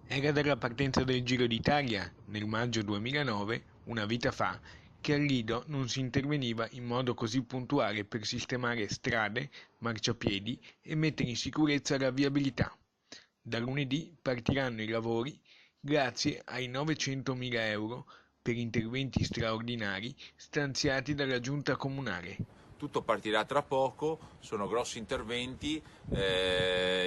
Era dalla partenza del Giro d'Italia, nel maggio 2009, una vita fa, che al Lido non si interveniva in modo così puntuale per sistemare strade, marciapiedi e mettere in sicurezza la viabilità. Da lunedì partiranno i lavori grazie ai 900.000 euro per interventi straordinari stanziati dalla Giunta Comunale. Tutto partirà tra poco, sono grossi interventi,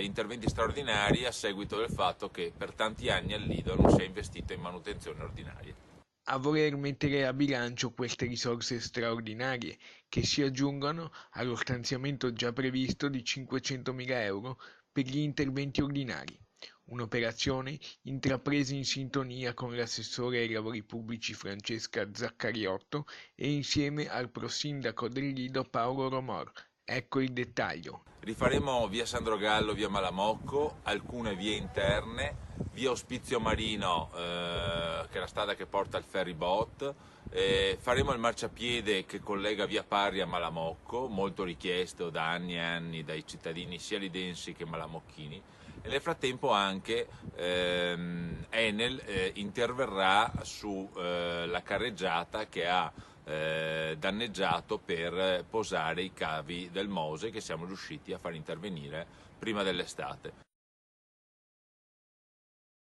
interventi straordinari a seguito del fatto che per tanti anni al Lido non si è investito in manutenzione ordinaria. A voler mettere a bilancio queste risorse straordinarie che si aggiungono allo stanziamento già previsto di 500.000 euro per gli interventi ordinari, un'operazione intrapresa in sintonia con l'assessore ai lavori pubblici Francesca Zaccariotto e insieme al prosindaco del Lido Paolo Romor. Ecco il dettaglio. Rifaremo via Sandro Gallo, via Malamocco, alcune vie interne, via Ospizio Marino, che è la strada che porta al ferry boat, faremo il marciapiede che collega via Parri a Malamocco, molto richiesto da anni e anni dai cittadini sia lidensi che malamocchini, e nel frattempo anche Enel interverrà sulla carreggiata che ha danneggiato per posare i cavi del Mose che siamo riusciti a far intervenire prima dell'estate.